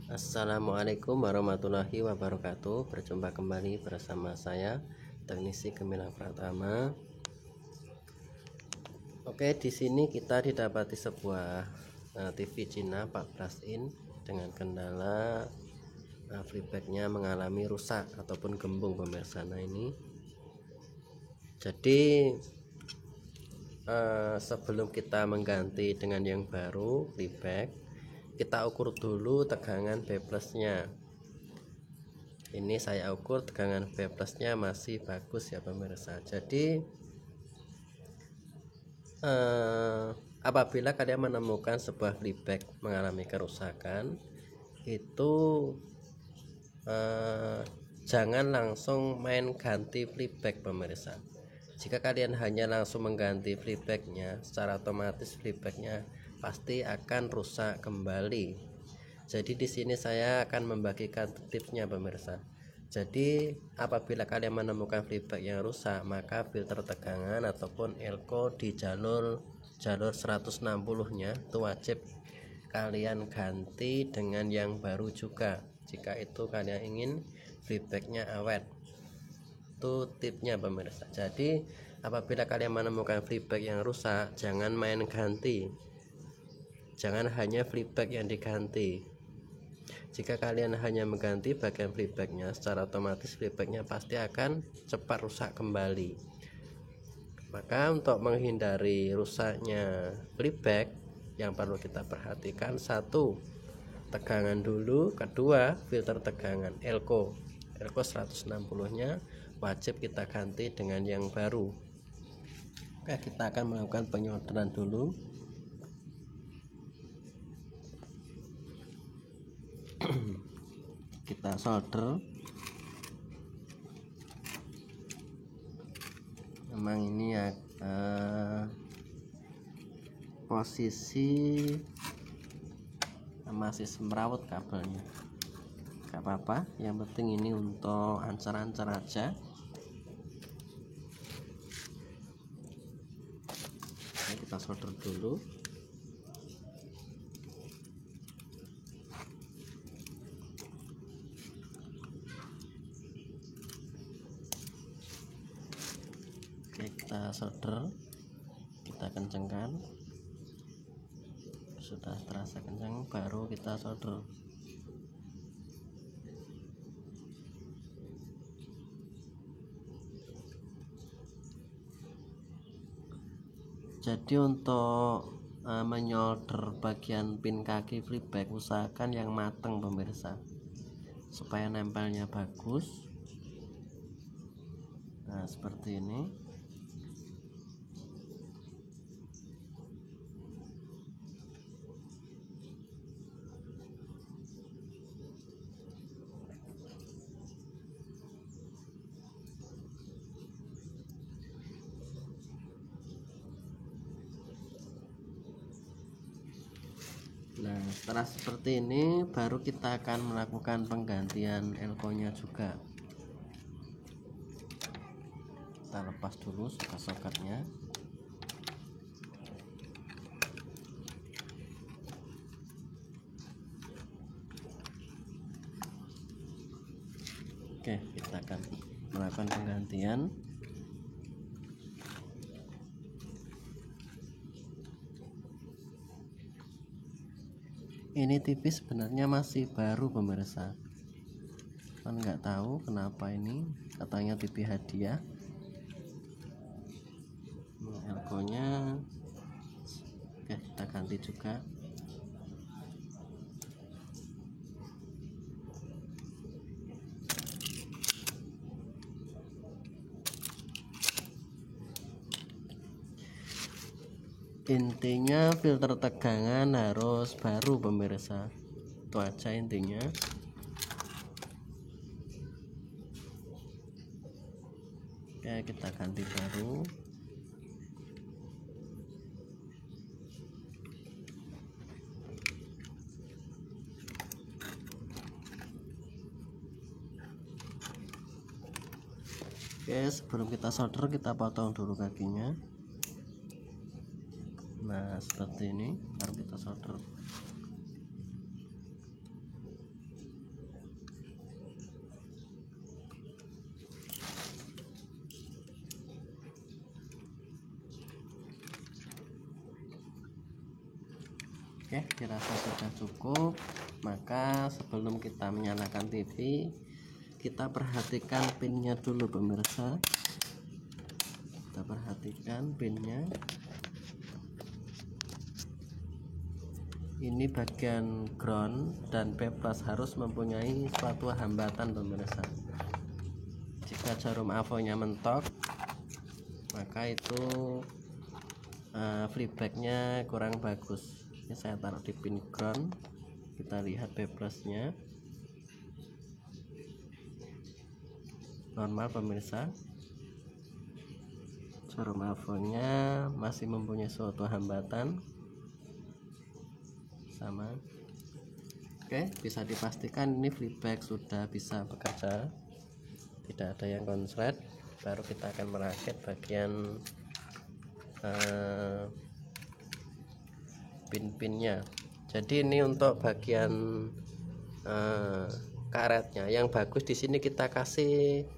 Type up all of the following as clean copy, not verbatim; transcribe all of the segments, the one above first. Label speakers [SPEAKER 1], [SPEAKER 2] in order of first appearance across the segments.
[SPEAKER 1] Assalamualaikum warahmatullahi wabarakatuh. Berjumpa kembali bersama saya, teknisi Gemilang Pratama. Oke, di sini kita didapati sebuah TV Cina 14 in dengan kendala freebacknya mengalami rusak ataupun gembung pemirsa. Nah ini jadi sebelum kita mengganti dengan yang baru freeback, kita ukur dulu tegangan B plusnya. Ini saya ukur tegangan B plusnya masih bagus ya pemirsa. Jadi apabila kalian menemukan sebuah freeback mengalami kerusakan, itu jangan langsung main ganti freeback pemirsa. Jika kalian hanya langsung mengganti freebacknya, secara otomatis freebacknya pasti akan rusak kembali. Jadi di sini saya akan membagikan tipsnya pemirsa. Jadi apabila kalian menemukan freeback yang rusak, maka filter tegangan ataupun elko di jalur 160-nya itu wajib kalian ganti dengan yang baru juga. Jika itu kalian ingin freebacknya awet, itu tipsnya pemirsa. Jadi apabila kalian menemukan freeback yang rusak, jangan main ganti, jangan hanya freeback yang diganti. Jika kalian hanya mengganti bagian freebacknya, secara otomatis freebacknya pasti akan cepat rusak kembali. Maka untuk menghindari rusaknya freeback, yang perlu kita perhatikan, satu, tegangan dulu. Kedua, filter tegangan elko 160-nya wajib kita ganti dengan yang baru. Oke, kita akan melakukan penyolderan dulu. Kita solder. Memang ini ya posisi masih semrawut kabelnya, gak apa-apa, yang penting ini untuk ancar-ancar aja. Oke, kita solder dulu. Oke, kita solder, kita kencangkan. Sudah terasa kencang, baru kita solder. Jadi untuk menyolder bagian pin kaki freeback, usahakan yang matang pemirsa, supaya nempelnya bagus. Nah seperti ini. Nah setelah seperti ini, baru kita akan melakukan penggantian elko nya juga. Kita lepas dulu soket-soketnya. Oke, kita akan melakukan penggantian. Ini TV sebenarnya masih baru pemirsa, kan nggak tahu kenapa ini katanya TV hadiah. Elko nya oke, kita ganti juga. Intinya filter tegangan harus baru pemirsa, itu aja intinya. Oke, kita ganti baru. Oke, sebelum kita solder, kita potong dulu kakinya. Nah seperti ini, baru kita solder. Oke, dirasa sudah cukup. Maka sebelum kita menyalakan TV, kita perhatikan pinnya dulu pemirsa. Kita perhatikan pinnya. Ini bagian ground dan P+ harus mempunyai suatu hambatan pemirsa. Jika jarum avonya mentok, maka itu feedbacknya kurang bagus. Ini saya taruh di pin ground, kita lihat P+ nya normal pemirsa. Jarum avonya masih mempunyai suatu hambatan sama. Oke, bisa dipastikan ini feedback sudah bisa bekerja, tidak ada yang konslet. Baru kita akan merakit bagian pin-pinnya. Jadi ini untuk bagian karetnya. Yang bagus di sini kita kasih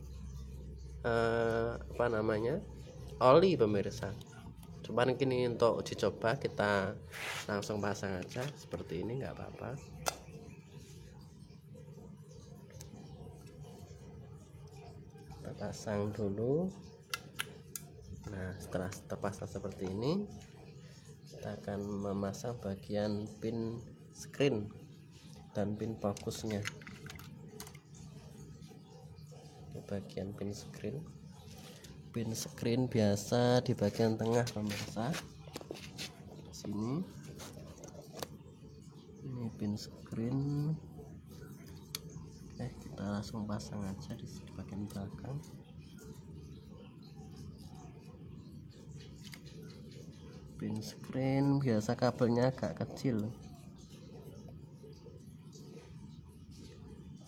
[SPEAKER 1] oli pemirsa. Cuman gini, untuk uji coba kita langsung pasang aja seperti ini, nggak apa-apa. Kita pasang dulu. Nah, setelah terpasang seperti ini, kita akan memasang bagian pin screen dan pin fokusnya. Ini bagian pin screen. Pin screen biasa di bagian tengah pemirsa. Sini. Ini pin screen. Kita langsung pasang aja di bagian belakang. Pin screen biasa kabelnya agak kecil.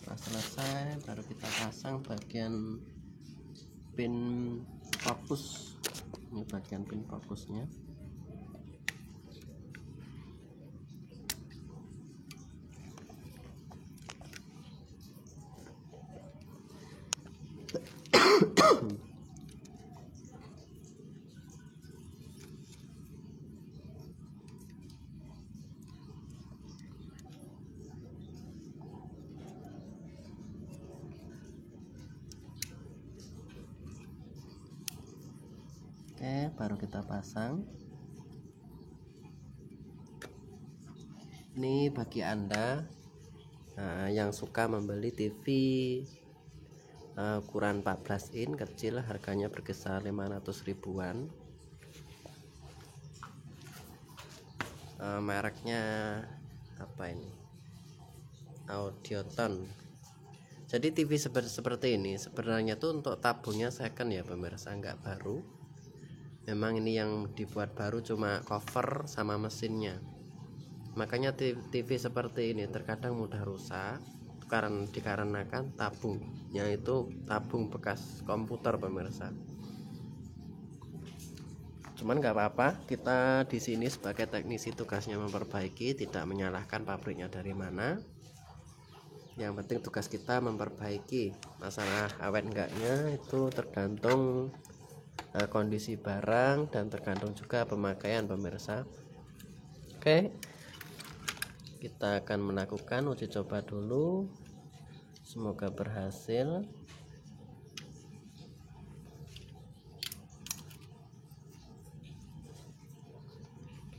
[SPEAKER 1] Setelah selesai, baru kita pasang bagian pin fokus. Ini bagian pin fokusnya. Oke, baru kita pasang. Ini bagi Anda yang suka membeli TV ukuran 14 in kecil, harganya berkisar 500 ribuan. Mereknya apa ini? Audioton. Jadi TV seperti ini sebenarnya tuh untuk tabungnya second ya pemirsa, nggak baru. Memang ini yang dibuat baru cuma cover sama mesinnya. Makanya TV seperti ini terkadang mudah rusak karena dikarenakan tabungnya itu tabung bekas komputer pemirsa. Cuman nggak apa-apa, kita di sini sebagai teknisi tugasnya memperbaiki, tidak menyalahkan pabriknya dari mana. Yang penting tugas kita memperbaiki. Masalah awet enggaknya itu tergantung kondisi barang dan tergantung juga pemakaian pemirsa. Oke, kita akan melakukan uji coba dulu, semoga berhasil.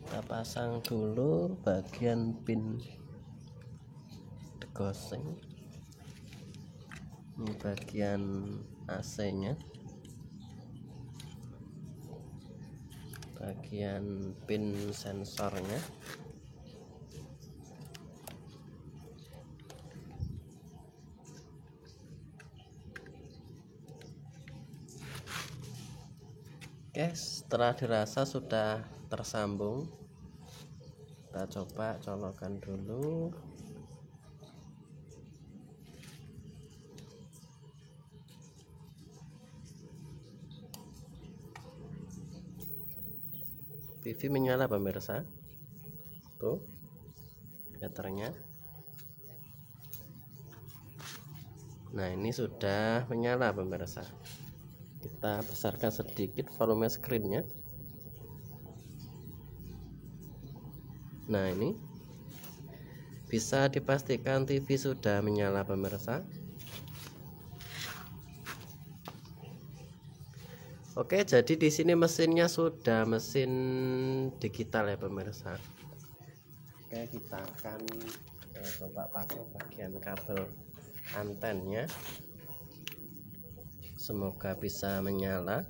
[SPEAKER 1] Kita pasang dulu bagian pin degoseng. Ini bagian AC nya, bagian pin sensornya. Oke, setelah dirasa sudah tersambung, kita coba colokkan dulu. TV menyala pemirsa, tuh meternya. Nah, ini sudah menyala pemirsa. Kita besarkan sedikit volume screennya. Nah, ini Bisa dipastikan TV sudah menyala pemirsa. Oke, jadi di sini mesinnya sudah mesin digital ya pemirsa. Oke, kita akan coba pasang bagian kabel antennya. Semoga bisa menyala.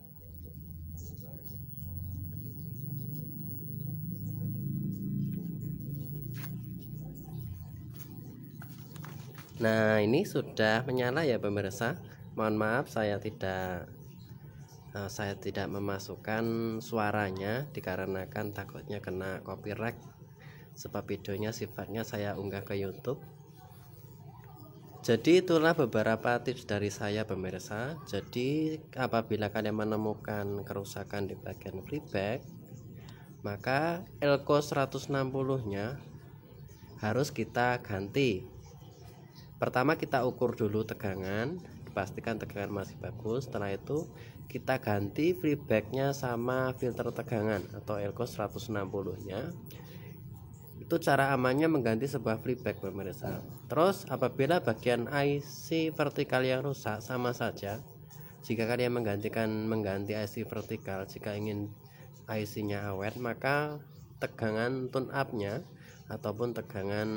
[SPEAKER 1] Nah, ini sudah menyala ya pemirsa. Mohon maaf saya tidak memasukkan suaranya dikarenakan takutnya kena copyright, sebab videonya sifatnya saya unggah ke YouTube. Jadi itulah beberapa tips dari saya pemirsa. Jadi apabila kalian menemukan kerusakan di bagian playback, maka elko 160 nya harus kita ganti. Pertama kita ukur dulu tegangan, pastikan tegangan masih bagus. Setelah itu kita ganti playbacknya sama filter tegangan atau elko 160 nya. Itu cara amannya mengganti sebuah playback pemirsa. Terus apabila bagian IC vertikal yang rusak, sama saja. Jika kalian mengganti IC vertikal, jika ingin IC nya awet, maka tegangan tune up nya ataupun tegangan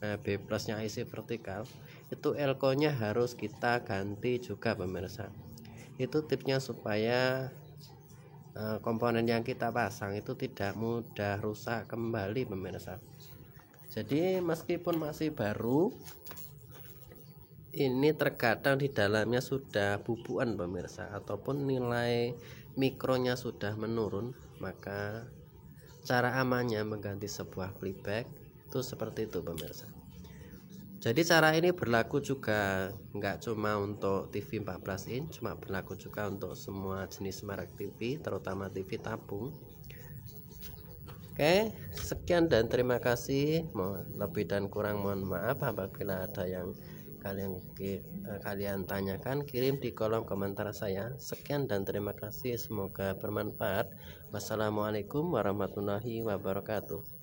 [SPEAKER 1] B plus nya IC vertikal itu elko nya harus kita ganti juga pemirsa. Itu tipsnya supaya komponen yang kita pasang itu tidak mudah rusak kembali pemirsa. Jadi meskipun masih baru, ini terkadang di dalamnya sudah bubuan pemirsa, ataupun nilai mikronya sudah menurun, maka cara amannya mengganti sebuah playback itu seperti itu pemirsa. Jadi cara ini berlaku juga nggak cuma untuk TV 14 inch, cuma berlaku juga untuk semua jenis merek TV, terutama TV tabung. Oke, sekian dan terima kasih. Lebih dan kurang mohon maaf apabila ada yang kalian tanyakan, kirim di kolom komentar saya. Sekian dan terima kasih, semoga bermanfaat. Wassalamualaikum warahmatullahi wabarakatuh.